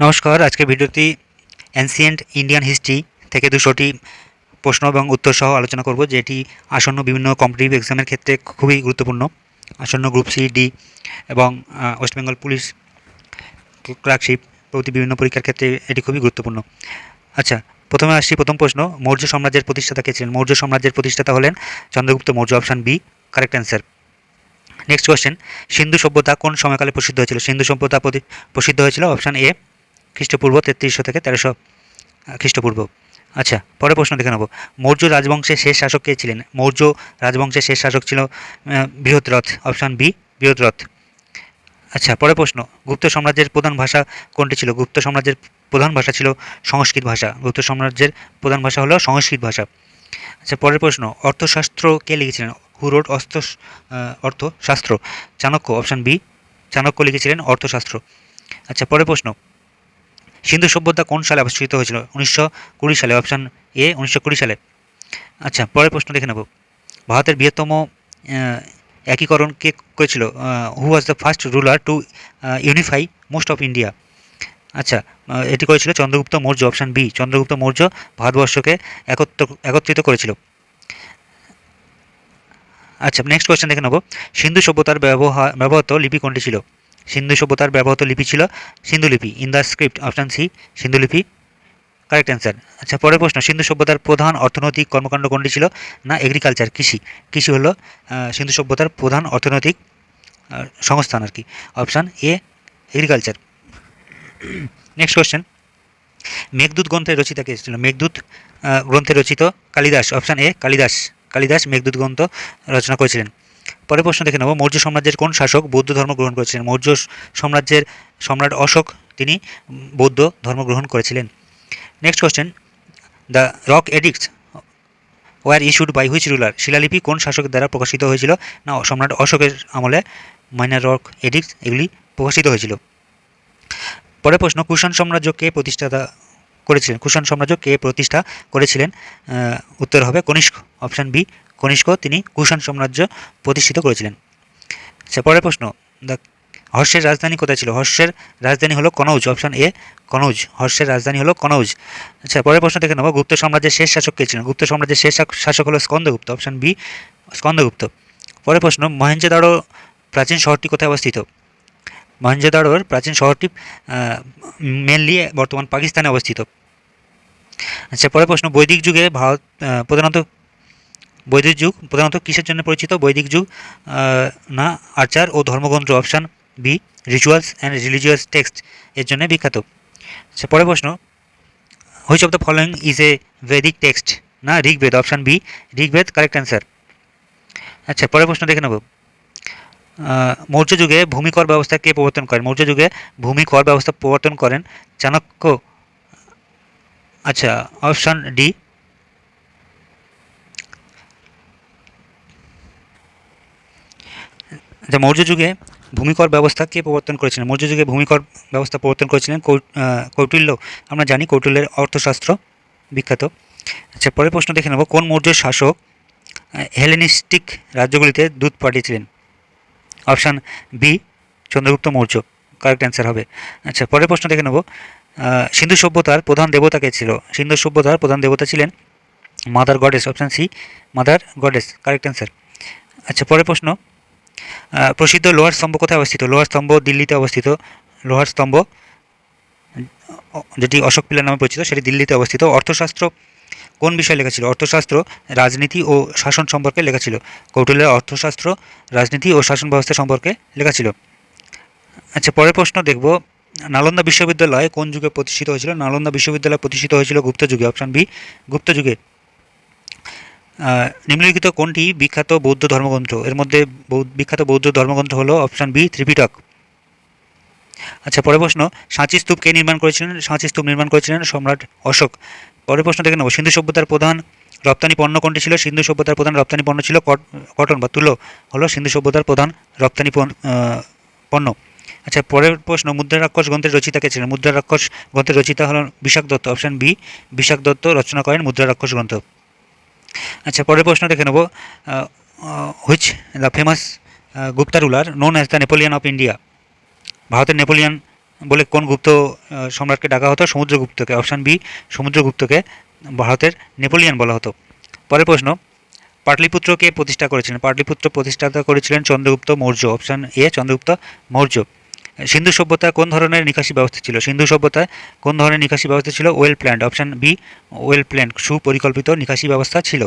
নমস্কার। আজকের ভিডিওটি অ্যানসিয়েন্ট ইন্ডিয়ান হিস্ট্রি থেকে 200টি প্রশ্ন এবং উত্তর সহ আলোচনা করব, যেটি আসন্ন বিভিন্ন কম্পিটিটিভ এক্সামের ক্ষেত্রে খুবই গুরুত্বপূর্ণ। আসন্ন গ্রুপ সি, ডি এবং ওয়েস্ট বেঙ্গল পুলিশ ক্লার্কশিপ প্রভৃতি বিভিন্ন পরীক্ষার ক্ষেত্রে এটি খুবই গুরুত্বপূর্ণ। আচ্ছা, প্রথমে আসছি। প্রথম প্রশ্ন, মৌর্য সাম্রাজ্যের প্রতিষ্ঠাতা কে ছিলেন? মৌর্য সাম্রাজ্যের প্রতিষ্ঠাতা হলেন Chandragupta Maurya. Option B correct answer. Next question, Sindhu সভ্যতা কোন সময়কালে প্রসিদ্ধ হয়েছিল? সিন্ধু সভ্যতা প্রসিদ্ধ হয়েছিল অপশান এ খ্রিস্টপূর্ব 3300 থেকে 1300 খ্রিস্টপূর্ব। আচ্ছা, পরের প্রশ্ন দেখে নেব। মৌর্য রাজবংশের শেষ শাসক কে ছিলেন? মৌর্য রাজবংশের শেষ শাসক ছিল বৃহদ্রথ। Option B Brihadratha. আচ্ছা, পরের প্রশ্ন, গুপ্ত সাম্রাজ্যের প্রধান ভাষা কোনটি ছিল? গুপ্ত সাম্রাজ্যের প্রধান ভাষা ছিল সংস্কৃত ভাষা। গুপ্ত সাম্রাজ্যের প্রধান ভাষা হলো সংস্কৃত ভাষা। আচ্ছা, পরের প্রশ্ন, অর্থশাস্ত্র কে লিখেছিলেন? হু রোট অর্থশাস্ত্র? চাণক্য। অপশান বি চাণক্য লিখেছিলেন অর্থশাস্ত্র। আচ্ছা, পরের প্রশ্ন, সিন্ধু সভ্যতা কোন সালে আবিষ্কৃত হয়েছিল? 1920 সালে। অপশান এ 1920 সালে। আচ্ছা, পরের প্রশ্ন দেখে নেব। ভারতের বৃহত্তম একীকরণ কে করেছিল? Who was the first ruler to unify most of India? আচ্ছা, এটি করেছিল চন্দ্রগুপ্ত মৌর্য। অপশান বি চন্দ্রগুপ্ত মৌর্য ভারতবর্ষকে একত্রিত করেছিল। আচ্ছা, নেক্সট কোয়েশ্চেন দেখে নেব। সিন্ধু সভ্যতার ব্যবহৃত লিপি কোনটি ছিল? সিন্ধু সভ্যতার ব্যবহৃত লিপি ছিল সিন্ধুলিপি, Indus script. Option C সিন্ধুলিপি কারেক্ট অ্যান্সার। আচ্ছা, পরের প্রশ্ন, সিন্ধু সভ্যতার প্রধান অর্থনৈতিক কর্মকাণ্ড কোনটি ছিল? না এগ্রিকালচার, কৃষি। কৃষি হলো সিন্ধু সভ্যতার প্রধান অর্থনৈতিক সংস্থান আর কি। Option A agriculture. Next question, Meghaduta গ্রন্থের রচিতা কে ছিল? মেঘদূত গ্রন্থের রচিত কালিদাস। Option A Kalidasa. কালিদাস মেঘদূত গ্রন্থ রচনা করেছিলেন। পরের প্রশ্ন দেখে নেব। মৌর্য সাম্রাজ্যের কোন শাসক বৌদ্ধ ধর্ম গ্রহণ করেছিলেন? মৌর্য সাম্রাজ্যের সম্রাট অশোক, তিনি বৌদ্ধ ধর্ম গ্রহণ করেছিলেন। Next question, the rock edicts were issued by which ruler? শিলালিপি কোন শাসকের দ্বারা প্রকাশিত হয়েছিল? না সম্রাট অশোকের আমলে মাইনার রক এডিক্টস এগুলি প্রকাশিত হয়েছিল। পরের প্রশ্ন, কুষাণ সাম্রাজ্য কে প্রতিষ্ঠাতা করেছিলেন? কুষাণ সাম্রাজ্য কে প্রতিষ্ঠা করেছিলেন? উত্তর হবে কনিষ্ক। অপশান বি কনিষ্ক, তিনি কুষাণ সাম্রাজ্য প্রতিষ্ঠিত করেছিলেন। আচ্ছা, পরের প্রশ্ন, দ্য হর্ষের রাজধানী কোথায় ছিল? হর্ষের রাজধানী হলো কনৌজ। Option A Kannauj. হর্ষের রাজধানী হলো কনৌজ। আচ্ছা, পরের প্রশ্ন দেখে নেব। গুপ্ত সাম্রাজ্যের শেষ শাসক কে ছিলেন? গুপ্ত সাম্রাজ্যের শেষ শাসক হলো স্কন্দগুপ্ত। Option B Skandagupta. পরের প্রশ্ন, মহেঞ্জোদারো প্রাচীন শহরটি কোথায় অবস্থিত? মহেঞ্জোদারোর প্রাচীন শহরটি মেনলি বর্তমান পাকিস্তানে অবস্থিত। আচ্ছা, পরের প্রশ্ন, বৈদিক যুগে ভারত বৈদিক যুগ প্রধানত কিসের জন্য পরিচিত? বৈদিক যুগ না আচার ও ধর্মগ্রন্থ। Option B rituals and religious text এর জন্য বিখ্যাত। আচ্ছা, পরের প্রশ্ন, which of the following is a Vedic text? না Rigveda. Option B Rigveda correct answer. আচ্ছা, পরের প্রশ্ন দেখে নেব। মৌর্য যুগে ভূমিকর ব্যবস্থা কে প্রবর্তন করেন? মৌর্য যুগে ভূমিকর ব্যবস্থা প্রবর্তন করেন চাণক্য। আচ্ছা, অপশান ডি। আচ্ছা, মৌর্য যুগে ভূমিকর ব্যবস্থা কে প্রবর্তন করেছিলেন? মৌর্য যুগে ভূমিকর ব্যবস্থা প্রবর্তন করেছিলেন কৌটিল্য। আমরা জানি কৌটিল্যের অর্থশাস্ত্র বিখ্যাত। আচ্ছা, পরের প্রশ্ন দেখে নেব। কোন মৌর্য শাসক হেলেনিস্টিক রাজ্যগুলিতে দূত পাঠিয়েছিলেন? Option B Chandragupta Maurya correct answer হবে। আচ্ছা, পরের প্রশ্ন দেখে নেব। সিন্ধু সভ্যতার প্রধান দেবতা কে ছিল? সিন্ধু সভ্যতার প্রধান দেবতা ছিলেন mother goddess. Option C mother goddess correct answer. আচ্ছা, পরের প্রশ্ন, প্রসিদ্ধ লোহার স্তম্ভ কোথায় অবস্থিত? লোহার স্তম্ভ দিল্লিতে অবস্থিত। লোহার স্তম্ভ যেটি অশোক পিলার নামে পরিচিত সেটি দিল্লিতে অবস্থিত। অর্থশাস্ত্র কোন বিষয়ে লেখা ছিল? অর্থশাস্ত্র রাজনীতি ও শাসন সম্পর্কে লেখা ছিল। কৌটিল্যের অর্থশাস্ত্র রাজনীতি ও শাসন ব্যবস্থা সম্পর্কে লেখা ছিল। আচ্ছা, পরের প্রশ্ন দেখব। নালন্দা বিশ্ববিদ্যালয় কোন যুগে প্রতিষ্ঠিত হয়েছিল? নালন্দা বিশ্ববিদ্যালয় প্রতিষ্ঠিত হয়েছিল গুপ্ত যুগে। অপশান বি গুপ্ত যুগে। নিম্নলিখিত কোনটি বিখ্যাত বৌদ্ধ ধর্মগ্রন্থ? এর মধ্যে বিখ্যাত বৌদ্ধ ধর্মগ্রন্থ হলো অপশান বি ত্রিপিটক। আচ্ছা, পরের প্রশ্ন, সাঁচি স্তূপ কে নির্মাণ করেছিলেন? সাঁচি স্তূপ নির্মাণ করেছিলেন সম্রাট অশোক। পরের প্রশ্ন দেখে নেব। সিন্ধু সভ্যতার প্রধান রপ্তানি পণ্য কোনটি ছিল? সিন্ধু সভ্যতার প্রধান রপ্তানি পণ্য ছিল কটন বা তুলো হলো সিন্ধু সভ্যতার প্রধান রপ্তানি পণ্য। আচ্ছা, পরের প্রশ্ন, মুদ্রা রাক্ষস গ্রন্থের রচিতা কে ছিলেন? মুদ্রা রাক্ষস গ্রন্থের রচিতা হল বিশাখ দত্ত। অপশান বি বিশাখ দত্ত রচনা করেন মুদ্রা রাক্ষস গ্রন্থ। আচ্ছা, পরের প্রশ্ন দেখে নেব। Which the famous Gupta ruler known as the Napoleon of India? ভারতের নেপোলিয়ান বলে কোন গুপ্ত সম্রাটকে ডাকা হতো? সমুদ্রগুপ্তকে। অপশান বি সমুদ্রগুপ্তকে ভারতের নেপোলিয়ন বলা হতো। পরের প্রশ্ন, পাটলিপুত্র কে প্রতিষ্ঠা করেছিলেন? পাটলিপুত্র প্রতিষ্ঠাতা করেছিলেন চন্দ্রগুপ্ত মৌর্য। Option A Chandragupta Maurya. সিন্ধু সভ্যতায় কোন ধরনের নিকাশি ব্যবস্থা ছিল? সিন্ধু সভ্যতায় কোন ধরনের নিকাশি ব্যবস্থা ছিল? Well planned. Option B well planned, সুপরিকল্পিত নিকাশি ব্যবস্থা ছিল।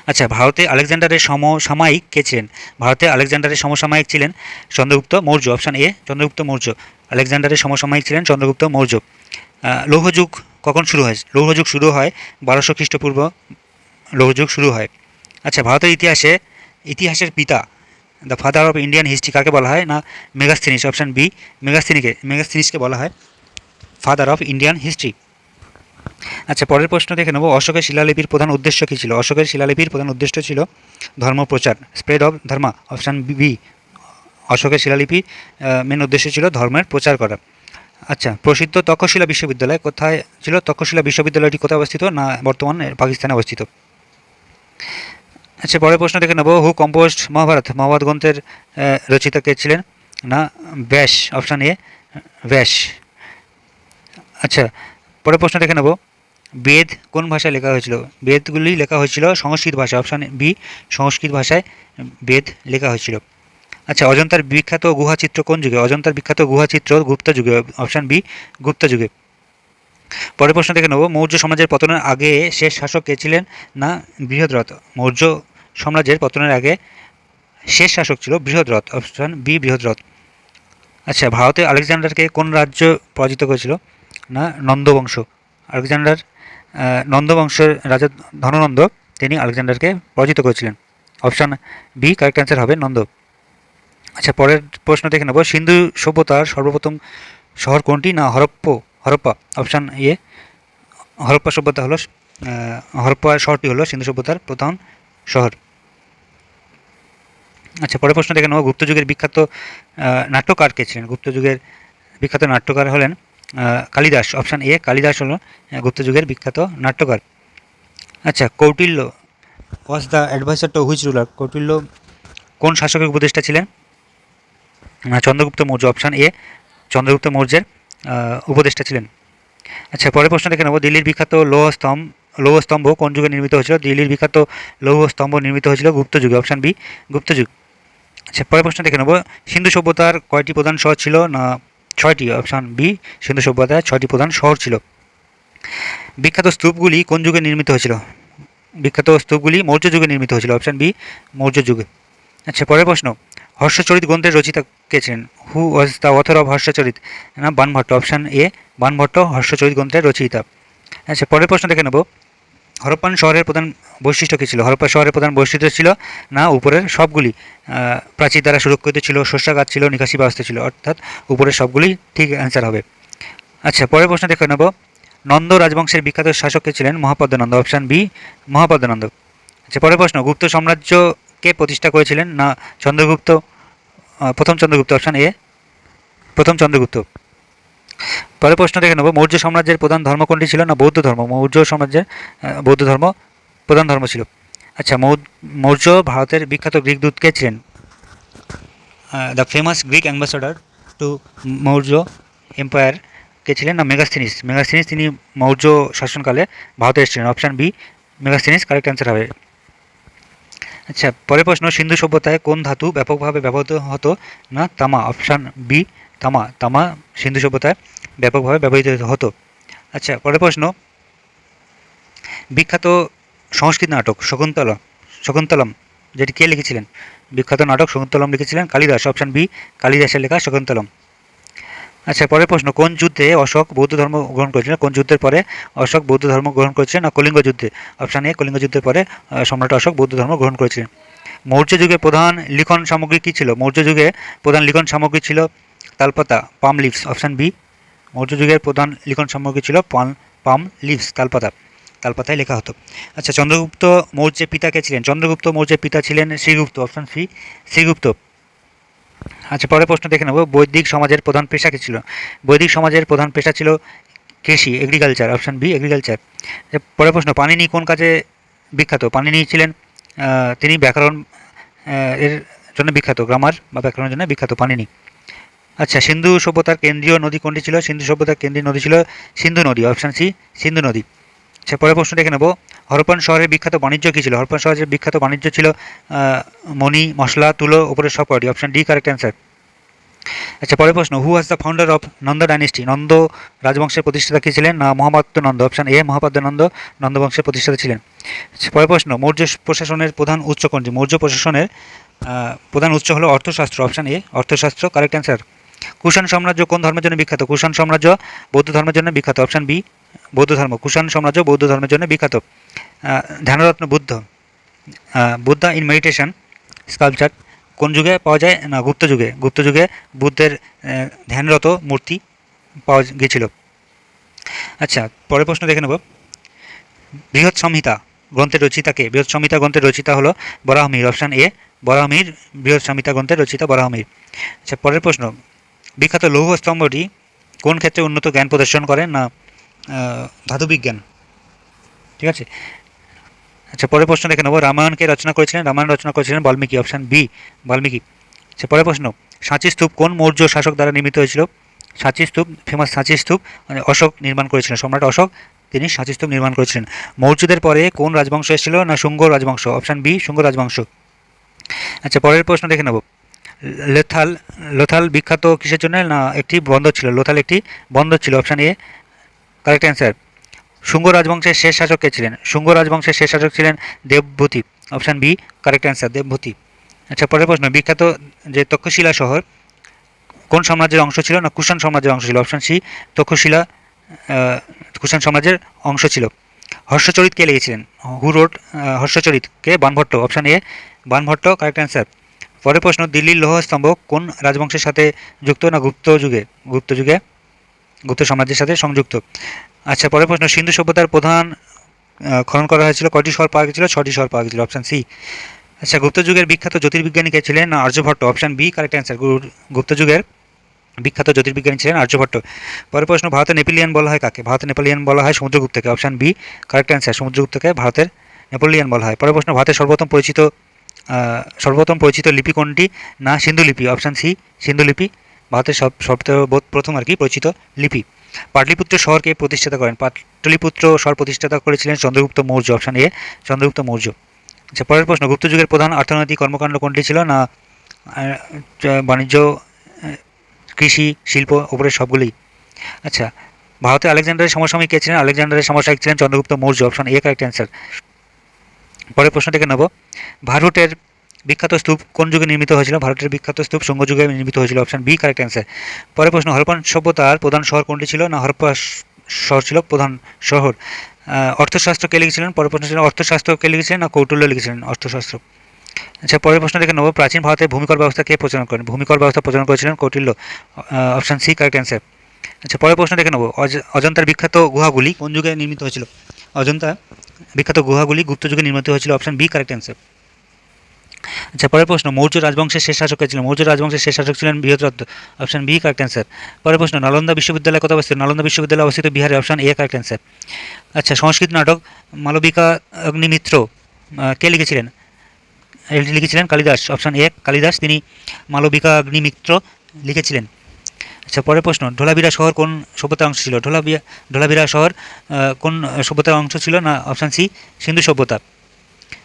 আচ্ছা, ভারতে আলেকজান্ডারের সমসাময়িক কে ছিলেন? ভারতে আলেকজান্ডারের সমসাময়িক ছিলেন চন্দ্রগুপ্ত মৌর্য। Option A Chandragupta Maurya. আলেকজান্ডারের সমসাময়িক ছিলেন চন্দ্রগুপ্ত মৌর্য। লৌহযুগ কখন শুরু হয়? লৌহযুগ শুরু হয় 1200 খ্রিস্টপূর্ব লৌহযুগ শুরু হয়। আচ্ছা, ভারতের ইতিহাসের পিতা, the father of Indian history কাকে বলা হয়? না মেগাস্থিনিস। অপশান বি মেগাস্থিনিসকে বলা হয় ফাদার অফ ইন্ডিয়ান হিস্ট্রি। আচ্ছা, পরের প্রশ্ন দেখে নেব, অশোকের শিলালিপির প্রধান উদ্দেশ্য কী ছিল? অশোকের শিলালিপির প্রধান উদ্দেশ্য ছিল ধর্মপ্রচার, spread of dharma. Option B অশোকের শিলালিপি মেন উদ্দেশ্য ছিল ধর্মের প্রচার করা। আচ্ছা, প্রসিদ্ধ তক্ষশিলা বিশ্ববিদ্যালয় কোথায় ছিল? তক্ষশিলা বিশ্ববিদ্যালয়টি কোথায় অবস্থিত? না বর্তমানে পাকিস্তানে অবস্থিত। আচ্ছা, পরের প্রশ্ন দেখে নেব, হু কম্পোজড মহাভারত? মহাভারত গ্রন্থের রচয়িতা কে ছিলেন? না ব্যাস। অপশান এ ব্যাস। আচ্ছা, পরের প্রশ্ন দেখে নেব, বেদ কোন ভাষায় লেখা হয়েছিল? বেদগুলি লেখা হয়েছিল সংস্কৃত ভাষায়। অপশান বি সংস্কৃত ভাষায় বেদ লেখা হয়েছিল। আচ্ছা, অজন্তার বিখ্যাত গুহাচিত্র কোন যুগে? অজন্তার বিখ্যাত গুহাচিত্র গুপ্ত যুগে। অপশান বি গুপ্ত যুগে। পরের প্রশ্ন দেখে নেব, মৌর্য সমাজের পতনের আগে শেষ শাসক কে ছিলেন? না বৃহদ্রথ। মৌর্য সাম্রাজ্যের পতনের আগে শেষ শাসক ছিল বৃহদ্রথ। Option B Brihadratha. আচ্ছা, ভারতে আলেকজান্ডারকে কোন রাজ্য পরাজিত করেছিল? না নন্দবংশ। আলেকজান্ডার নন্দবংশের রাজা ধননন্দ তিনি আলেকজান্ডারকে পরাজিত করেছিলেন। অপশান বি কারেক্ট অ্যান্সার হবে নন্দ। আচ্ছা, পরের প্রশ্ন দেখে নেব, সিন্ধু সভ্যতার সর্বপ্রথম শহর কোনটি? না হরপ্পা। অপশান এ হরপ্পা সভ্যতা হলো হরপ্পা শহরটি হলো সিন্ধু সভ্যতার প্রধান শহর। আচ্ছা, পরের প্রশ্ন দেখে নেব, গুপ্তযুগের বিখ্যাত নাট্যকার কে ছিলেন? গুপ্তযুগের বিখ্যাত নাট্যকার হলেন কালিদাস। অপশান এ কালিদাস হল গুপ্তযুগের বিখ্যাত নাট্যকার। আচ্ছা, Kautilya was the adviser to which ruler? Kautilya কোন শাসকের উপদেষ্টা ছিলেন? চন্দ্রগুপ্ত মৌর্য। অপশান এ চন্দ্রগুপ্ত মৌর্যের উপদেষ্টা ছিলেন। আচ্ছা, পরের প্রশ্ন দেখে নেব, দিল্লির বিখ্যাত লৌহস্তম্ভ কোন যুগে নির্মিত হয়েছিল? দিল্লির বিখ্যাত লৌহস্তম্ভ নির্মিত হয়েছিল গুপ্ত যুগে। অপশান বি গুপ্ত যুগ। আচ্ছা, পরের প্রশ্ন দেখে নেব, সিন্ধু সভ্যতার কয়টি প্রধান শহর ছিল? না 6টি। অপশান বি সিন্ধু সভ্যতায় 6টি প্রধান শহর ছিল। বিখ্যাত স্তূপগুলি কোন যুগে নির্মিত হয়েছিল? বিখ্যাত স্তূপগুলি মৌর্য যুগে নির্মিত হয়েছিল। অপশান বি মৌর্য যুগে। আচ্ছা, পরের প্রশ্ন, হর্ষচরিত গ্রন্থের রচয়িতা কে ছিলেন? Who was the author of Harshacharita? না বাণভট্ট। অপশান এ বাণভট্ট হর্ষচরিত গ্রন্থের রচয়িতা। আচ্ছা, পরের প্রশ্ন দেখে নেব, হরপ্পান শহরের প্রধান বৈশিষ্ট্য কী ছিল? হরপ্পা শহরের প্রধান বৈশিষ্ট্য ছিল না উপরের সবগুলি প্রাচীর দ্বারা সুরক্ষিত ছিল, শস্যাগার ছিল, নিকাশি ব্যবস্থা ছিল। অর্থাৎ উপরের সবগুলি ঠিক অ্যান্সার হবে। আচ্ছা, পরের প্রশ্ন দেখে নেব, নন্দ রাজবংশের বিখ্যাত শাসক কে ছিলেন? মহাপদ্মনন্দ। Option B Mahapadmananda. আচ্ছা, পরের প্রশ্ন, গুপ্ত সাম্রাজ্য কে প্রতিষ্ঠা করেছিলেন? না চন্দ্রগুপ্ত প্রথম চন্দ্রগুপ্ত। অপশান এ প্রথম চন্দ্রগুপ্ত। পরের প্রশ্ন দেখে নেব, মৌর্য সাম্রাজ্যের প্রধান ধর্ম কোনটি ছিল? না বৌদ্ধ ধর্ম। মৌর্য সাম্রাজ্যের বৌদ্ধ ধর্ম প্রধান ধর্ম ছিল। আচ্ছা, মৌর্য ভারতের বিখ্যাত গ্রিক দূত কে ছিলেন? The famous Greek ambassador to Maurya empire কে ছিলেন? না মেগাস্থিনিস। মেগাস্থিনিস তিনি মৌর্য শাসনকালে ভারতে এসেছিলেন। Option B Megasthenes correct answer হবে। আচ্ছা, পরের প্রশ্ন, সিন্ধু সভ্যতায় কোন ধাতু ব্যাপকভাবে ব্যবহৃত হতো? না তামা। অপশান বি তামা। তামা সিন্ধু সভ্যতায় ব্যাপকভাবে ব্যবহৃত হতো। আচ্ছা, পরের প্রশ্ন, বিখ্যাত সংস্কৃত নাটক শকুন্তলম যেটি কে লিখেছিলেন? বিখ্যাত নাটক শকুন্তলম লিখেছিলেন কালিদাস। অপশান বি কালিদাসের লেখা শকুন্তলম। আচ্ছা, পরের প্রশ্ন, কোন যুদ্ধে অশোক বৌদ্ধ ধর্ম গ্রহণ করেছিলেন? কোন যুদ্ধের পরে অশোক বৌদ্ধ ধর্ম গ্রহণ করেছিলেন? না কলিঙ্গ যুদ্ধে। অপশান এ কলিঙ্গ যুদ্ধের পরে সম্রাট অশোক বৌদ্ধ ধর্ম গ্রহণ করেছিলেন। মৌর্য যুগে প্রধান লিখন সামগ্রী কী ছিল? মৌর্য যুগে প্রধান লিখন সামগ্রী ছিল তালপাতা, পাম লিভস। অপশান বি মৌর্য যুগের প্রধান লিখন সামগ্রী ছিল পাম লিভস, তালপাতা। তালপাতায় লেখা হতো। আচ্ছা, চন্দ্রগুপ্ত মৌর্যের পিতা কে ছিলেন? চন্দ্রগুপ্ত মৌর্যের পিতা ছিলেন শ্রীগুপ্ত। Option C Srigupta. আচ্ছা, পরের প্রশ্ন দেখে নেব, বৈদিক সমাজের প্রধান পেশা কী ছিল? বৈদিক সমাজের প্রধান পেশা ছিল কৃষি, এগ্রিকালচার। Option B agriculture. পরের প্রশ্ন, পাণিনি কোন কাজে বিখ্যাত? পাণিনি ছিলেন তিনি ব্যাকরণ এর জন্য বিখ্যাত, গ্রামার বা ব্যাকরণের জন্য বিখ্যাত পাণিনি। আচ্ছা, সিন্ধু সভ্যতার কেন্দ্রীয় নদী কোনটি ছিল? সিন্ধু সভ্যতার কেন্দ্রীয় নদী ছিল সিন্ধু নদী, অপশান সি সিন্ধু নদী। আচ্ছা, পরের প্রশ্ন দেখে নেব। হরপ্পান শহরের বিখ্যাত বাণিজ্য কী ছিল? হরপ্পান শহরের বিখ্যাত বাণিজ্য ছিল মণি, মশলা, তুলো, উপরের সব কয়টি? Option D correct answer. আচ্ছা, পরের প্রশ্ন, who was the founder of Nanda dynasty? Nanda রাজবংশের প্রতিষ্ঠাতা কে ছিলেন? না মহাপাত্র নন্দ। অপশান এ মহাপাত্র নন্দ নন্দ বংশের প্রতিষ্ঠাতা ছিলেন। আচ্ছা, পরের প্রশ্ন, মৌর্য প্রশাসনের প্রধান উৎস কোনটি? মৌর্য প্রশাসনের প্রধান উৎস হলো Arthashastra. Option A Arthashastra correct answer. Kushan সাম্রাজ্য কোন ধর্মের জন্য বিখ্যাত? কুষাণ সাম্রাজ্য বৌদ্ধ ধর্মের জন্য বিখ্যাত। অপশান বি বৌদ্ধ ধর্ম। কুষাণ সাম্রাজ্য বৌদ্ধ ধর্মের জন্য বিখ্যাত। ধ্যানরত্ন Buddha, Buddha in meditation sculpture কোন যুগে পাওয়া যায়? না গুপ্ত যুগে। গুপ্ত যুগে বুদ্ধের ধ্যানরত মূর্তি পাওয়া গিয়েছিল। আচ্ছা, পরের প্রশ্ন দেখে নেব। বৃহৎ সংহিতা গ্রন্থের রচিতাকে? বৃহৎ সংহিতা গ্রন্থের রচিতা হলো বরাহমিহির। অপশান এ বরাহমিহির বৃহৎ সংহিতা গ্রন্থের রচিতা বরাহমিহির। আচ্ছা, পরের প্রশ্ন, বিখ্যাত লৌহ স্তম্ভটি কোন ক্ষেত্রে উন্নত জ্ঞান প্রদর্শন করে? না ধাতুবিজ্ঞান। ঠিক আছে। আচ্ছা, পরের প্রশ্ন দেখে নেব। রামায়ণকে রচনা করেছিলেন? রামায়ণ রচনা করেছিলেন বাল্মীকি। Option B Valmiki. আচ্ছা, পরের প্রশ্ন, সাঁচি স্তূপ কোন মৌর্য শাসক দ্বারা নির্মিত হয়েছিল? সাঁচি স্তূপ, ফেমাস সাঁচি স্তূপ মানে অশোক নির্মাণ করেছিলেন, সম্রাট অশোক তিনি সাঁচি স্তূপ নির্মাণ করেছিলেন। মৌর্যদের পরে কোন রাজবংশ এসেছিল? না শুঙ্গ রাজবংশ। অপশান বি শুঙ্গ রাজবংশ। আচ্ছা, পরের প্রশ্ন দেখে নেব। লোথাল লোথাল বিখ্যাত কিসের জন্য? না একটি বন্দর ছিল, লোথাল একটি বন্দর ছিল। Option A correct answer. Shunga রাজবংশের শেষ শাসক কে ছিলেন? শুঙ্গ রাজবংশের শেষ শাসক ছিলেন Devabhuti. Option B correct answer, Devabhuti. আচ্ছা, পরের প্রশ্ন, বিখ্যাত যে তক্ষশিলা শহর কোন সাম্রাজ্যের অংশ ছিল? না কুষাণ সাম্রাজ্যের অংশ ছিল। অপশান সি তক্ষশিলা কুষাণ সাম্রাজ্যের অংশ ছিল। হর্ষচরিত কে লিখেছিলেন? Who wrote Harshacharita? K? Banabhatta. Option A Banabhatta correct answer. পরের প্রশ্ন, দিল্লির লৌহ স্তম্ভ কোন রাজবংশের সাথে যুক্ত? না গুপ্ত যুগে। গুপ্ত যুগে গুপ্ত সাম্রাজ্যের সাথে সংযুক্ত। আচ্ছা, পরের প্রশ্ন, সিন্ধু সভ্যতার প্রধান খনন করা হয়েছিল, কয়টি শহর পাওয়া গেছিল? 6টি শহর পাওয়া গেছিল। Option C. আচ্ছা, গুপ্ত যুগের বিখ্যাত জ্যোতির্বিজ্ঞানী কে ছিলেন? না Aryabhata. Option B correct answer. Gupta যুগের বিখ্যাত জ্যোতির্বিজ্ঞানী ছিলেন আর্যভট্ট। পরের প্রশ্ন, ভারতের নেপোলিয়ান বলা হয় কাকে? ভারতের নেপোলিয়ান বলা হয় সমুদ্রগুপ্তকে। অপশান বি কারেক্ট অ্যান্সার, সমুদ্রগুপ্তকে ভারতের নেপোলিয়ান বলা হয়। পরের প্রশ্ন, ভারতের সর্বপ্রথম পরিচিত লিপি কোনটি? না সিন্ধু লিপি। অপশান সি সিন্ধু লিপি ভারতের প্রথম আর কি পরিচিত লিপি। পাটলিপুত্র শহরকে প্রতিষ্ঠাতা করেন? পাটলিপুত্র শহর প্রতিষ্ঠাতা করেছিলেন চন্দ্রগুপ্ত মৌর্য। Option A Chandragupta Maurya. আচ্ছা, পরের প্রশ্ন, গুপ্ত যুগের প্রধান অর্থনৈতিক কর্মকাণ্ড কোনটি ছিল? না বাণিজ্য, কৃষি, শিল্প, উপরের সবগুলি। আচ্ছা, ভারতে আলেকজান্ডারের সমসাময়িক কে ছিলেন? আলেকজান্ডারের সমসাময়িক ছিলেন Chandragupta Maurya. Option A correct answer. পরের প্রশ্ন থেকে নেব। ভারতের বিখ্যাত স্তূপ কোন যুগে নির্মিত হয়েছিল? ভারতের বিখ্যাত স্তূপ শুঙ্গ যুগে নির্মিত হয়েছিল। Option B correct answer. পরের প্রশ্ন, হরপ্পান সভ্যতার প্রধান শহর কোনটি ছিল? না হরপ্পা শহর ছিল প্রধান শহর। অর্থশাস্ত্র কে লিখেছিলেন? পরের প্রশ্ন ছিল অর্থশাস্ত্র কে লিখেছিলেন? না কৌটিল্য লিখেছিলেন অর্থশাস্ত্র। আচ্ছা, পরের প্রশ্ন দেখে নেব। প্রাচীন ভারতে ভূমিকর ব্যবস্থা কে প্রচলন করেন? ভূমিকর ব্যবস্থা প্রচলন করেছিলেন Kautilya. Option C correct answer. আচ্ছা, পরের প্রশ্ন দেখে নেব। অজন্তার বিখ্যাত গুহাগুলি কোন যুগে নির্মিত হয়েছিল? অজন্তা বিখ্যাত গুহাগুলি গুপ্ত যুগে নির্মিত হয়েছিল। Option B correct answer. আচ্ছা, পরের প্রশ্ন, মৌর্য রাজবংশের শেষ শাসক কে ছিলেন? মৌর্য রাজবংশের শেষ শাসক ছিলেন Brihadratha. Option B correct answer. পরের প্রশ্ন, নালন্দা বিশ্ববিদ্যালয় কোথায় অবস্থিত? নালন্দা বিশ্ববিদ্যালয় অবস্থিত বিহারে। Option A correct answer. আচ্ছা, সংস্কৃত নাটক মালবিকা অগ্নিমিত্র কে লিখেছিলেন? এটি লিখেছিলেন কালিদাস। অপশান এ কালিদাস তিনি মালবিকা অগ্নিমিত্র লিখেছিলেন। আচ্ছা, পরের প্রশ্ন, ধোলাভিরা শহর কোন সভ্যতার অংশ ছিল? ধোলাভিরা শহর কোন সভ্যতার অংশ ছিল? না অপশান সি সিন্ধু সভ্যতা।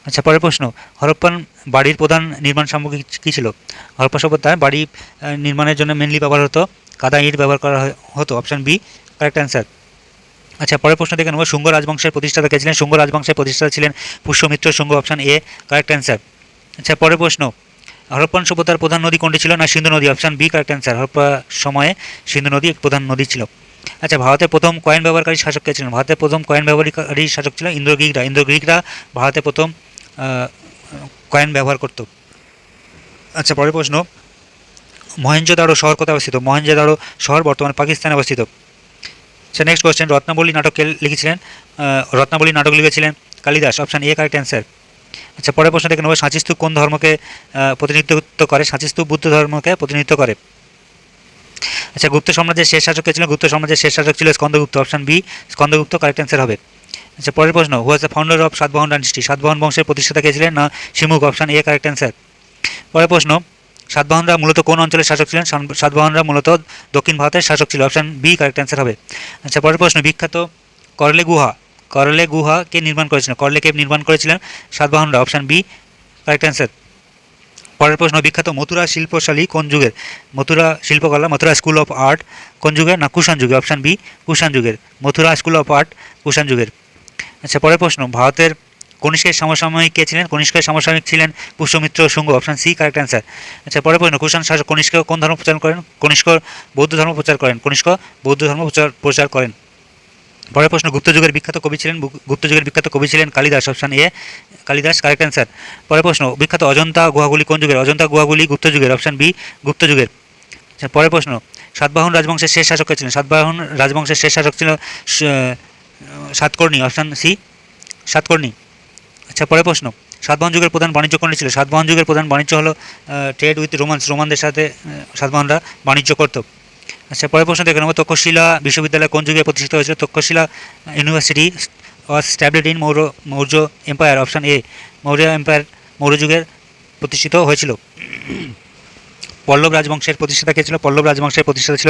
আচ্ছা, পরের প্রশ্ন, হরপ্পান বাড়ির প্রধান নির্মাণ সামগ্রী কী ছিল? হরপ্পা সভ্যতায় বাড়ি নির্মাণের জন্য মেনলি ব্যবহার হতো কাদা ইট ব্যবহার করা হতো। Option B correct answer. আচ্ছা, পরের প্রশ্ন দেখে নেব। শুঙ্গ রাজবংশের প্রতিষ্ঠাতা কে ছিলেন? শুঙ্গ রাজবংশের প্রতিষ্ঠাতা ছিলেন Pushyamitra Shunga. Option A correct answer. আচ্ছা, পরের প্রশ্ন, হরপ্পান সভ্যতার প্রধান নদী কোনটি ছিল? না সিন্ধু নদী। Option B correct answer. Harappa সময়ে সিন্ধু নদী এক প্রধান নদী ছিল। আচ্ছা, ভারতের প্রথম কয়েন ব্যবহারকারী শাসক কে ছিলেন? ভারতের প্রথম কয়েন ব্যবহারকারী শাসক ছিল ইন্দ্রগ্রীকরা। ইন্দ্রগ্রীকরা ভারতের প্রথম কয়েন ব্যবহার করত। আচ্ছা, পরের প্রশ্ন, মহেঞ্জোদারো শহর কোথায় অবস্থিত? মহেঞ্জোদারো শহর বর্তমানে পাকিস্তানে অবস্থিত। আচ্ছা, নেক্সট কোয়েশ্চেন, রত্নাবলী নাটক কে লিখেছিলেন? রত্নাবলী নাটক লিখেছিলেন Kalidas. Option A correct answer. আচ্ছা, পরের প্রশ্ন দেখে নেব। সাঁচি স্তূপ কোন ধর্মকে প্রতিনিধিত্ব করে? সাঁচি স্তূপ বুদ্ধ ধর্মকে প্রতিনিধিত্ব করে। আচ্ছা, গুপ্ত সাম্রাজ্যের শেষ শাসক কে ছিলেন? গুপ্ত সাম্রাজ্যের শেষ শাসক ছিল Skandagupta. Option B Skandagupta correct answer হবে। আচ্ছা, পরের প্রশ্ন, who was the founder of Satavahana dynasty? Satavahana বংশের প্রতিষ্ঠাতা কে ছিলেন? না Simuka. Option A correct answer. পরের প্রশ্ন, সাতবাহনরা মূলত কোন অঞ্চলের শাসক ছিলেন? সাতবাহনরা মূলত দক্ষিণ ভারতের শাসক ছিল। অপশান বি কারেক্ট অ্যান্সার হবে। আচ্ছা, পরের প্রশ্ন, বিখ্যাত করলে গুহা, করলে গুহা কে নির্মাণ করেছিলেন? করলে কে নির্মাণ করেছিলেন? সাতবাহনরা। Option B correct answer. পরের প্রশ্ন, বিখ্যাত মথুরা শিল্পশালী কোন যুগের? মথুরা শিল্পকলা, মথুরা স্কুল অফ আর্ট কোন যুগের? না কুষাণ যুগে। অপশান বি কুষাণ যুগের। Mathura school of art Kushan যুগের। আচ্ছা, পরের প্রশ্ন, ভারতের কনিষ্কের সমসাময়িক কে ছিলেন? কনিষ্কের সমসাময়িক ছিলেন Pushyamitra Shunga. Option C correct answer. আচ্ছা, পরের প্রশ্ন, কুষাণ শাসক কনিষ্ক কোন ধর্ম প্রচার করেন? কনিষ্ক বৌদ্ধ ধর্ম প্রচার করেন। কনিষ্ক বৌদ্ধ ধর্ম প্রচার করেন। পরের প্রশ্ন, গুপ্ত যুগের বিখ্যাত কবি ছিলেন? গুপ্ত যুগের বিখ্যাত কবি ছিলেন Kalidas. Option A Kalidas correct answer. পরের প্রশ্ন, বিখ্যাত অজন্তা গুহাগুলি কোন যুগের? অজন্তা গুহাগুলি গুপ্ত যুগের। অপশান বি গুপ্ত যুগের। আচ্ছা, পরের প্রশ্ন, সাতবাহন রাজবংশের শেষ শাসক কে ছিলেন? সাতবাহন রাজবংশের শেষ শাসক ছিল সাতকর্ণী। Option C Satakarni. আচ্ছা, পরের প্রশ্ন, সাতবাহন যুগের প্রধান বাণিজ্য কোনটি ছিল? সাতবাহন যুগের প্রধান বাণিজ্য হলো ট্রেড উইথ রোমান্স, রোমানদের সাথে সাতবাহনরা বাণিজ্য করত। আচ্ছা, পরের প্রশ্ন দেখে নেব, তক্ষশিলা বিশ্ববিদ্যালয় কোন যুগে প্রতিষ্ঠিত হয়েছিল? Takshashila university was established in Maurya empire. Option A Maurya empire, Maurya যুগের প্রতিষ্ঠিত হয়েছিল। পল্লব রাজবংশের প্রতিষ্ঠাতা কে ছিল? পল্লব রাজবংশের প্রতিষ্ঠাতা ছিল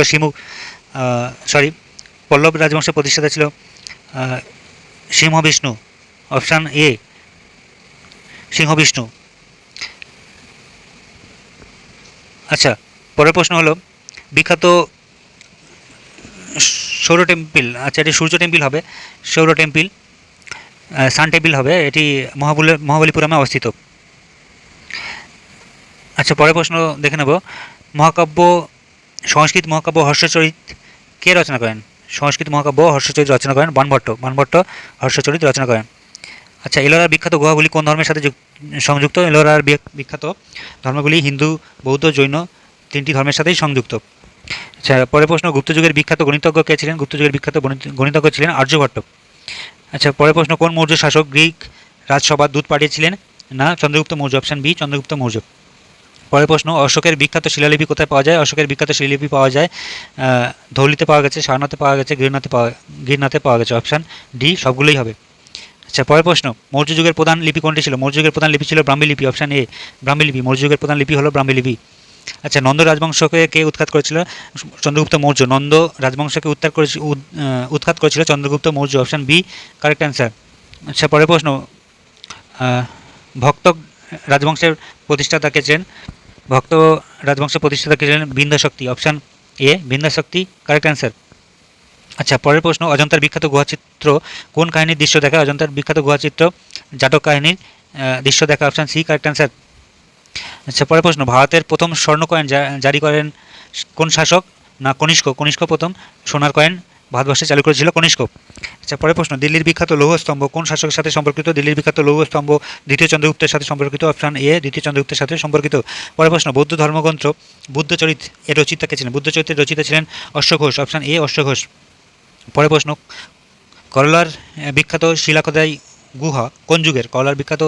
পল্লব রাজবংশের প্রতিষ্ঠাতা ছিল সিংহবিষ্ণু। Option A সিংহবিষ্ণু। আচ্ছা, পরের প্রশ্ন হলো, বিখ্যাত সৌর টেম্পল, আচ্ছা এটি সূর্য টেম্পল হবে, সৌর টেম্পল সান টেম্পল হবে, এটি মহাবলীপুরমে অবস্থিত। আচ্ছা, পরের প্রশ্ন দেখে নেব, মহাকাব্য সংস্কৃত মহাকাব্য হর্ষচরিত কে রচনা করেন? সংস্কৃত মহাকাব্য হর্ষচরিত রচনা করেন বাণভট্ট। বাণভট্ট হর্ষচরিত রচনা করেন। আচ্ছা, এলোরার বিখ্যাত গুহাগুলি কোন ধর্মের সাথে সংযুক্ত? এলোরার বিখ্যাত ধর্মগুলি হিন্দু, বৌদ্ধ, জৈন তিনটি ধর্মের সাথেই সংযুক্ত। আচ্ছা, পরের প্রশ্ন, গুপ্ত যুগের বিখ্যাত গণিতজ্ঞ কে ছিলেন? গুপ্ত যুগের বিখ্যাত গণিতজ্ঞ ছিলেন আর্যভট্ট। আচ্ছা, পরের প্রশ্ন, কোন মৌর্য শাসক গ্রিক রাজসভার দূত পাঠিয়েছিলেন? না চন্দ্রগুপ্ত মৌর্য। Option B Chandragupta Maurya. পরের প্রশ্ন, অশোকের বিখ্যাত শিলালিপি কোথায় পাওয়া যায়? অশোকের বিখ্যাত শিলালিপি পাওয়া যায় ধৌলিতে পাওয়া গেছে, সারনাথে পাওয়া গেছে, গিরনাথে পাওয়া গেছে। অপশান ডি সবগুলোই হবে। আচ্ছা, পরের প্রশ্ন, মৌর্য যুগের প্রধান লিপি কোনটি ছিল? মৌর্য যুগের প্রধান লিপি ছিল ব্রাহ্মী লিপি। অপশান এ ব্রাহ্মী লিপি। মৌর্য যুগের প্রধান লিপি হলো ব্রাহ্মী লিপি। আচ্ছা, নন্দ রাজবংশকে কে উৎখাত করেছিল? চন্দ্রগুপ্ত মৌর্য। নন্দ রাজবংশকে উৎখাত করেছিল Chandragupta Maurya. Option B correct answer. আচ্ছা, পরের প্রশ্ন, ভক্ত রাজবংশের প্রতিষ্ঠাতা কে ছিলেন? ভক্ত রাজবংশের প্রতিষ্ঠাতা কে ছিলেন? Vindhyashakti. Option A Vindhyashakti correct answer. আচ্ছা, পরের প্রশ্ন, অজন্তার বিখ্যাত গুহাচিত্র কোন কাহিনীর দৃশ্য দেখায়? অজন্তার বিখ্যাত গুহাচিত্র জাটক কাহিনীর দৃশ্য দেখায়। Option C correct answer. আচ্ছা, পরের প্রশ্ন, ভারতের প্রথম স্বর্ণ কয়েন জারি করেন কোন শাসক? না কনিষ্ক। কনিষ্ক প্রথম সোনার কয়েন ভারতবর্ষে চালু করেছিল কনিষ্ক। আচ্ছা, পরের প্রশ্ন, দিল্লির বিখ্যাত লৌহস্তম্ভ কোন শাসকের সাথে সম্পর্কিত? দিল্লির বিখ্যাত লৌহস্তম্ভ দ্বিতীয় চন্দ্রগুপ্তের সাথে সম্পর্কিত। অপশান এ দ্বিতীয় চন্দ্রগুপ্তের সাথে সম্পর্কিত। পরের প্রশ্ন, বৌদ্ধ ধর্মগ্রন্থ বুদ্ধচরিত এর রচয়িতা কে ছিলেন? বুদ্ধচরিতের রচয়িতা ছিলেন অশ্বঘোষ। অপশান এ অশ্বঘোষ। পরের প্রশ্ন, করলার বিখ্যাত শিলাখোদাই গুহা কোন যুগের? করলার বিখ্যাত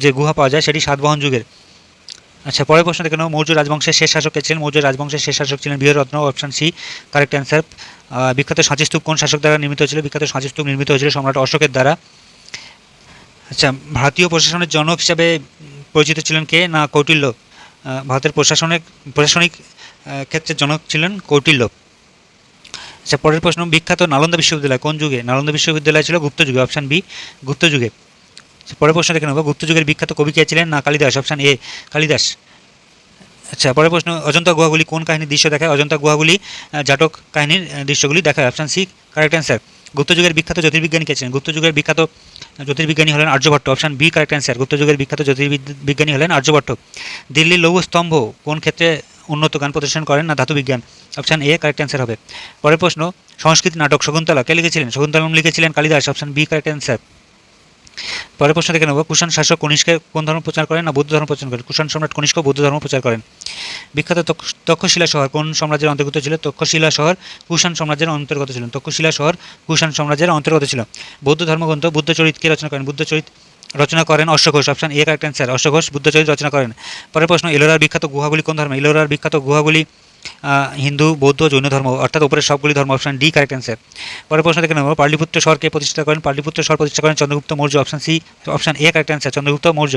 যে গুহা পাওয়া যায় সেটি সাতবাহন যুগের। আচ্ছা, পরের প্রশ্ন দেখে নাও, মৌর্য রাজবংশের শেষ শাসক কে ছিলেন? মৌর্য রাজবংশের শেষ শাসক ছিলেন Birratna. Option C correct answer. বিখ্যাত সাঁচিস্তূপ কোন শাসক দ্বারা নির্মিত হয়েছিল? বিখ্যাত সাঁচিস্তূপ নির্মিত হয়েছিল সম্রাট অশোকের দ্বারা। আচ্ছা, ভারতীয় প্রশাসনের জনক হিসাবে পরিচিত ছিলেন কে? না কৌটিল্য। ভারতের প্রশাসনিক ক্ষেত্রের জনক ছিলেন কৌটিল্য। আচ্ছা, পরের প্রশ্ন, বিখ্যাত নালন্দা বিশ্ববিদ্যালয় কোন যুগে? নালন্দা বিশ্ববিদ্যালয় ছিল গুপ্ত যুগে। অপশান বি গুপ্ত যুগে। পরের প্রশ্ন দেখে নেব, গুপ্ত যুগের বিখ্যাত কবি কে ছিলেন? না কালিদাস। Option A Kalidas. আচ্ছা, পরের প্রশ্ন, অজন্তা গুহাগুলি কোন কাহিনীর দৃশ্য দেখায়? অজন্তা গুহাগুলি জাটক কাহিনীর দৃশ্যগুলি দেখায়। Option C correct answer. Gupta যুগের বিখ্যাত জ্যোতির্বিজ্ঞানী কে ছিলেন? গুপ্ত যুগের বিখ্যাত জ্যোতির্বিজ্ঞানী হলেন Aryabhata. Option B correct answer. Gupta যুগের বিখ্যাত জ্যোতির্বিজ্ঞানী হলেন আর্যভট্ট। দিল্লির লৌহস্তম্ভ কোন ক্ষেত্রে উন্নত জ্ঞান প্রদর্শন করেন? না ধাতুবিজ্ঞান। অপশান এ কারেক্ট অ্যান্সার হবে। পরের প্রশ্ন, সংস্কৃত নাটক শকুন্তলা কে লিখেছিলেন? শকুন্তলম লিখেছিলেন Kalidas. Option B correct answer. পরের প্রশ্ন দেখে নেব, কুষাণ শাসক কনিষ্ক কোন ধর্ম প্রচার করেন? না বৌদ্ধ ধর্ম প্রচার করেন। কুষাণ সম্রাট কনিষ্ক বৌদ্ধ ধর্ম প্রচার করেন। বিখ্যাত তক্ষশিলা শহর কোন সাম্রাজ্যের অন্তর্গত ছিল? তক্ষশিলা শহর কুষাণ সাম্রাজ্যের অন্তর্গত ছিল। তক্ষশিলা শহর কুষাণ সাম্রাজ্যের অন্তর্গত ছিল। বৌদ্ধ ধর্মগ্রন্থ বুদ্ধচরিত কে রচনা করেন? বুদ্ধচরিত রচনা করেন অশ্বঘোষ। Option A correct answer. অশ্বঘোষ বুদ্ধচরিত রচনা করেন। পরের প্রশ্ন, এলোরার বিখ্যাত গুহাগুলি কোন ধর্ম? এলোরার বিখ্যাত গুহাগুলি হিন্দু, বৌদ্ধ, জৈন ধর্ম, অর্থাৎ উপরের সবগুলি ধর্ম। Option D correct answer. পরের প্রশ্ন দেখে নেব, পাটলিপুত্র শহর কে প্রতিষ্ঠা করেন? পাটলিপুত্র শহর প্রতিষ্ঠা করেন Chandragupta Maurya. Option C option A correct answer. Chandragupta Maurya.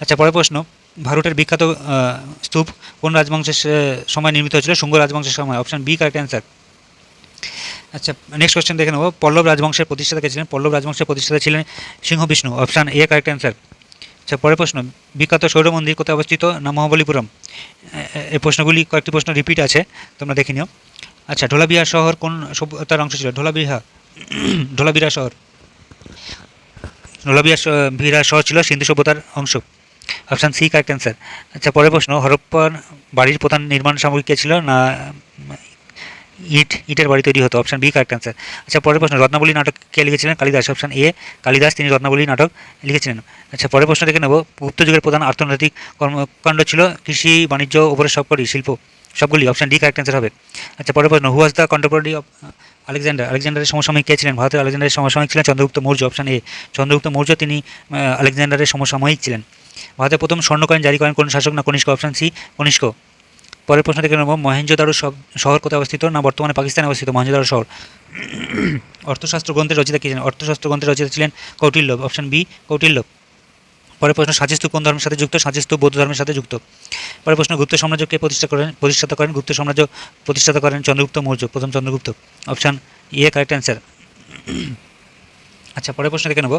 আচ্ছা, পরের প্রশ্ন, ভারতের বিখ্যাত স্তূপ কোন রাজবংশের সময় নির্মিত হয়েছিল? শুঙ্গ রাজবংশের সময়, অপশন বি কারেক্ট অ্যান্সার। আচ্ছা, নেক্সট কোয়েশ্চেন দেখে নেব, পল্লব রাজবংশের প্রতিষ্ঠাতা কে ছিলেন? পল্লব রাজবংশের প্রতিষ্ঠাতা ছিলেন Simha Vishnu, option A correct answer. আচ্ছা, পরের প্রশ্ন, বিখ্যাত সৌর মন্দির কোথায় অবস্থিত? না মহাবলীপুরম। এই প্রশ্নগুলি কয়েকটি প্রশ্ন রিপিট আছে, তোমরা দেখে নিও। আচ্ছা, ঢোলাবিহার শহর কোন সভ্যতার অংশ ছিল? ঢোলাবিরা শহর ঢোলাবিহার শহর ছিল সিন্ধু সভ্যতার অংশ, অপশান সি কারেক্ট অ্যান্সার। আচ্ছা, পরের প্রশ্ন, হরপ্পার বাড়ির প্রধান নির্মাণ সামগ্রী কে ছিল? না ইটের বাড়ি তৈরি হতো, অপশান বি কারেক্ট অ্যান্সার। আচ্ছা, পরের প্রশ্ন, রত্নাবলী নাটক কে লিখেছিলেন? কালিদাস, অপশান এ কালিদাস, তিনি রত্নাবলী নাটক লিখেছিলেন। আচ্ছা, পরের প্রশ্ন দেখে নেব, গুপ্ত যুগের প্রধান অর্থনৈতিক কর্মকাণ্ড ছিল কৃষি, বাণিজ্য, উপরের সবকটি শিল্প সবগুলি, অপশান ডি কারেক্ট অ্যান্সার হবে। আচ্ছা, পরের প্রশ্ন, who was the contemporary of আলেকজান্ডারের সমসাময়িক কে ছিলেন? ভারতের আলেকজান্ডারের সমসাময়িক ছিলেন চন্দ্রগুপ্ত মৌর্য, অপশান এ চন্দ্রগুপ্ত মৌর্য, তিনি আলেকজান্ডারের সমসাময়িক ছিলেন। ভারতের প্রথম স্বর্ণ কয়েন জারি করেন কোন শাসক? না কনিষ্ক, অপশান সি কনিষ্ক। পরের প্রশ্ন দেখে নেব, মহেঞ্জোদারো শহর কোথায় অবস্থিত? না বর্তমানে পাকিস্তানে অবস্থিত মহেঞ্জোদারো শহর। অর্থশাস্ত্র গ্রন্থের রচয়িতা কে ছিলেন? অর্থশাস্ত্র গ্রন্থের রচয়িতা ছিলেন কৌটিল্য, অপশান বি কৌটিল্য। পরের প্রশ্ন, সাঁচি স্তূপ কোন ধর্মের সাথে যুক্ত? সাঁচি স্তূপ বৌদ্ধ ধর্মের সাথে যুক্ত। পরের প্রশ্ন, গুপ্ত সাম্রাজ্য কে প্রতিষ্ঠাতা করেন? গুপ্ত সাম্রাজ্য প্রতিষ্ঠাতা করেন চন্দ্রগুপ্ত মৌর্য, প্রথম Chandragupta, option A correct answer. আচ্ছা, পরের প্রশ্ন দেখে নেব,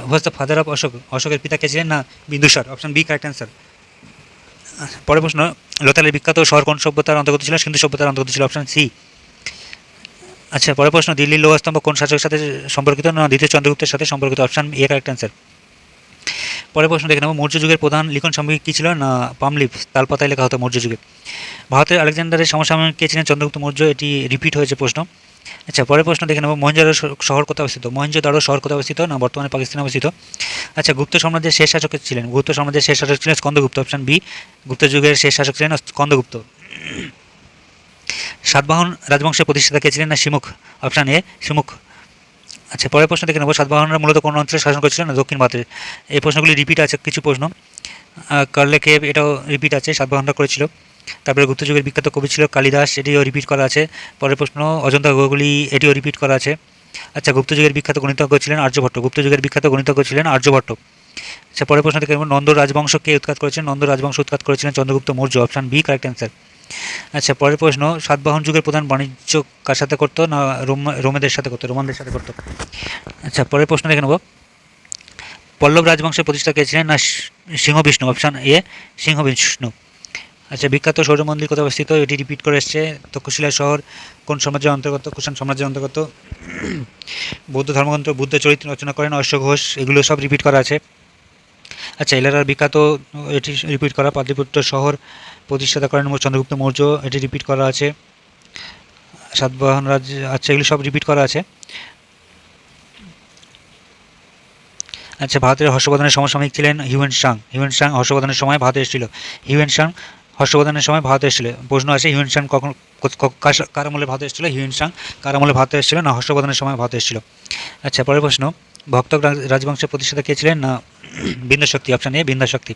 who's the father of Ashoka, অশোকের পিতা কে ছিলেন? না Bindusara, option B correct answer. পরের প্রশ্ন, লোথালের বিখ্যাত শহর কোন সভ্যতার অন্তর্গত ছিল? সিন্ধু সভ্যতার অন্তর্গত ছিল, অপশান সি। আচ্ছা, পরের প্রশ্ন, দিল্লির লোহা স্তম্ভ কোন শাসকের সাথে সম্পর্কিত? না দ্বিতীয় চন্দ্রগুপ্তের সাথে সম্পর্কিত, অপশান এ কারেক্ট অ্যান্সার। পরের প্রশ্ন দেখে নেব, মৌর্য যুগের প্রধান লিখন সামগ্রী কী ছিল? না পামলিপ, তালপাতায় লেখা হতো মৌর্য যুগে। ভারতের আলেকজান্ডারের সমসাময়িক কে ছিলেন? চন্দ্রগুপ্ত মৌর্য, এটি রিপিট হয়েছে প্রশ্ন। আচ্ছা, পরের প্রশ্ন দেখে নেব, মহেঞ্জোদারো শহর কোথায় অবস্থিত? মহেঞ্জোদারো শহর কোথায় অবস্থিত? না বর্তমানে পাকিস্তানে অবস্থিত। আচ্ছা, গুপ্ত সাম্রাজ্যের শেষ শাসক ছিলেন? গুপ্ত সাম্রাজ্যের শেষ শাসক ছিলেন স্কন্দগুপ্ত, অপশান বি গুপ্ত যুগের শেষ শাসক ছিলেন স্কন্দগুপ্ত। সাতবাহন রাজবংশের প্রতিষ্ঠাতা কে ছিলেন? না শিমুখ, অপশান এ শিমুখ। আচ্ছা, পরের প্রশ্ন দেখে নেব, সাতবাহনরা মূলত কোন অঞ্চলে শাসন করেছিলেন? না দক্ষিণ ভারতে। এই প্রশ্নগুলি রিপিট আছে কিছু প্রশ্ন, কার্লে কেভ এটাও রিপিট আছে, সাতবাহনরা করেছিল। তারপরে গুপ্ত যুগের বিখ্যাত কবি ছিল কালিদাস, এটিও রিপিট করা আছে। পরের প্রশ্ন, অজন্তা গুহাগুলি, এটিও রিপিট করা আছে। আচ্ছা, গুপ্ত যুগের বিখ্যাত গণিতজ্ঞ ছিলেন আর্যভট্ট, গুপ্ত যুগের বিখ্যাত গণিতজ্ঞ ছিলেন আর্যভট্ট। আচ্ছা, পরের প্রশ্ন থেকে নন্দ রাজবংশ কে উৎখাত করেছিলেন? নন্দ রাজবংশ উৎখাত করেছিলেন Chandragupta Maurya, option B correct answer. আচ্ছা, পরের প্রশ্ন, সাতবাহন যুগের প্রধান বাণিজ্য কার সাথে করতো? না রোমানদের সাথে করতো। আচ্ছা, পরের প্রশ্ন দেখে নেব, পল্লব রাজবংশের প্রতিষ্ঠা কে ছিলেন? না সিংহ বিষ্ণু, অপশান এ সিংহ বিষ্ণু। আচ্ছা, বিখ্যাত সৌর মন্দির কোথায় অবস্থিত? এটি রিপিট করে এসছে, তক্ষশিলা শহর কোন সাম্রাজ্যের অন্তর্গত? কুষাণ সাম্রাজ্যের অন্তর্গত। বৌদ্ধ ধর্মগ্রন্থ বুদ্ধ চরিত্র রচনা করেন অশ্ব ঘোষ, এগুলো সব রিপিট করা আছে। আচ্ছা, এলাকার বিখ্যাত, এটি রিপিট করা, পাটলিপুত্র শহর প্রতিষ্ঠাতা করেন চন্দ্রগুপ্ত মৌর্য, এটি রিপিট করা আছে। সাতবাহন রাজ্য, আচ্ছা এগুলো সব রিপিট করা আছে। আচ্ছা, ভারতের হর্ষবর্ধনের সমসাময়িক ছিলেন হিউয়েন সাং। হিউয়েন সাং হর্ষবর্ধনের সময় ভারতে এসেছিল। হিউয়েন সাং হর্ষবর্ধনের সময় ভারতে এসেছিল। প্রশ্ন আছে, হিউয়েন সাং কখন কার আমলে ভারতে এসেছিল? হিউয়েন সাং কার আমলে ভারতে এসেছিল? না হর্ষবর্ধনের সময় ভারতে এসেছিল। আচ্ছা, পরের প্রশ্ন, ভক্তক রাজবংশের প্রতিষ্ঠাতা কে ছিলেন? না বিন্ধ্যাশক্তি, অপশান এ বিন্ধ্যাশক্তি।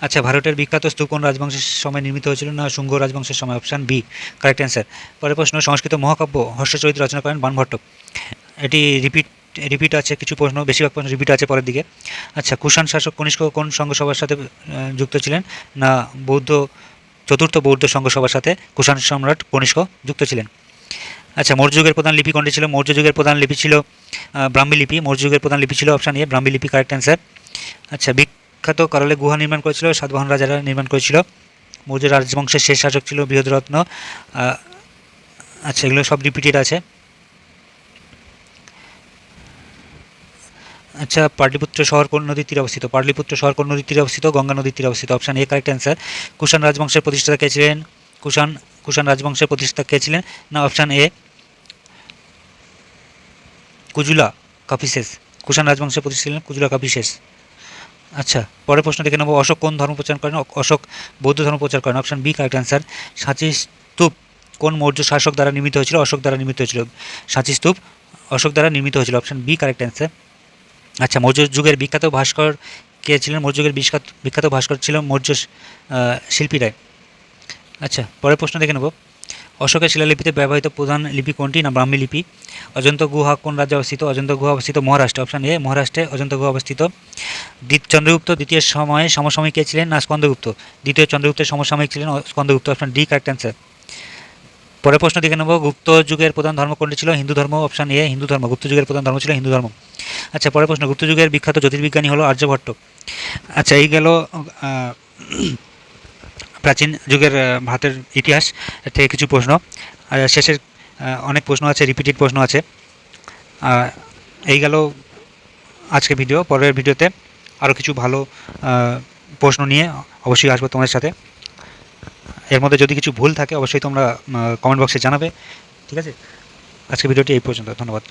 আচ্ছা, ভারতের বিখ্যাত স্তূপ কোন রাজবংশের সময় নির্মিত হয়েছিল? না শুঙ্গ রাজবংশের সময়, অপশান বি কারেক্ট অ্যান্সার। পরের প্রশ্ন, সংস্কৃত মহাকাব্য হর্ষচরিত রচনা করেন বাণভট্ট, এটি রিপিট আছে কিছু প্রশ্ন, বেশিরভাগ প্রশ্ন রিপিট আছে পরের দিকে। আচ্ছা, কুষাণ শাসক কনিষ্ক কোন সংঘসভার সাথে যুক্ত ছিলেন? না চতুর্থ বৌদ্ধ সংঘসভার সাথে কুষাণ সম্রাট কনিষ্ক যুক্ত ছিলেন। আচ্ছা, মৌর্য যুগের প্রধান লিপি কোনটি ছিল? মৌর্য যুগের প্রধান লিপি ছিল ব্রাহ্মী লিপি, মৌর্য যুগের প্রধান লিপি ছিল, অপশান এ ব্রাহ্মী লিপি কারেক্ট অ্যান্সার। আচ্ছা, বিখ্যাত কারলে গুহা নির্মাণ করেছিল সাতবাহন রাজারা নির্মাণ করেছিল। মৌর্য রাজবংশের শেষ শাসক ছিল বৃহদ্রত্ন। আচ্ছা, এগুলো সব রিপিটেড আছে। আচ্ছা, পাটলিপুত্র শহর কোন নদীর তীরে অবস্থিত? পাটলিপুত্র শহর কোন নদীর তীরে অবস্থিত? গঙ্গা নদীর তীরে অবস্থিত, option A correct answer. Kushan রাজবংশের প্রতিষ্ঠাতা কে ছিলেন? কুষাণ রাজবংশের প্রতিষ্ঠাতা কে ছিলেন? না অপশান এ কুজুলা কাপিসেস। কুষাণ রাজবংশের প্রতিষ্ঠাতা ছিলেন কুজুলা কাপিসেস। আচ্ছা, পরের প্রশ্ন দেখে নেব, অশোক কোন ধর্ম প্রচার করেন? অশোক বৌদ্ধ ধর্ম প্রচার করেন, অপশান বি কারেক্ট অ্যান্সার। সাঁচি স্তূপ কোন মৌর্য শাসক দ্বারা নির্মিত হয়েছিল? অশোক দ্বারা নির্মিত হয়েছিল। সাঁচি স্তূপ অশোক দ্বারা নির্মিত হয়েছিল, অপশান বি কারেক্ট অ্যান্সার। আচ্ছা, মৌর্য যুগের বিখ্যাত ভাস্কর কে ছিলেন? মৌর্য যুগের বিখ্যাত ভাস্কর ছিল মৌর্য শিল্পী রায়। আচ্ছা, পরের প্রশ্ন দেখে নেব, অশোকের শিলালিপিতে ব্যবহৃত প্রধান লিপি কোনটি? না ব্রাহ্মী লিপি। অজন্তা গুহা কোন রাজ্যে অবস্থিত? অজন্তা গুহা অবস্থিত মহারাষ্ট্রে। অপশন এ মহারাষ্ট্রে অজন্তা গুহা অবস্থিত। চন্দ্রগুপ্ত দ্বিতীয় সময়ে সমসাময়িক কে ছিলেন? না স্কন্দগুপ্ত। দ্বিতীয় চন্দ্রগুপ্তের সমসাময়িক ছিলেন Skandagupta. Option D correct answer. পরের প্রশ্ন দেখে নেব, গুপ্ত যুগের প্রধান ধর্ম কোনটি ছিল? হিন্দু ধর্ম। অপশন এ হিন্দু ধর্ম। গুপ্ত যুগের প্রধান ধর্ম ছিল হিন্দু ধর্ম। আচ্ছা, পরের প্রশ্ন, গুপ্ত যুগের বিখ্যাত জ্যোতির্বিজ্ঞানী হলো আর্যভট্ট। আচ্ছা, এই গেল প্রাচীন যুগের ভারতের ইতিহাস থেকে কিছু প্রশ্ন। শেষের অনেক প্রশ্ন আছে, রিপিটেড প্রশ্ন আছে। এই গেল আজকে ভিডিও। পরের ভিডিওতে আরও কিছু ভালো প্রশ্ন নিয়ে অবশ্যই আসবো তোমাদের সাথে। এর মধ্যে যদি কিছু ভুল থাকে অবশ্যই তোমরা কমেন্ট বক্সে জানাবে। ঠিক আছে, আজকে ভিডিওটি এই পর্যন্ত। ধন্যবাদ।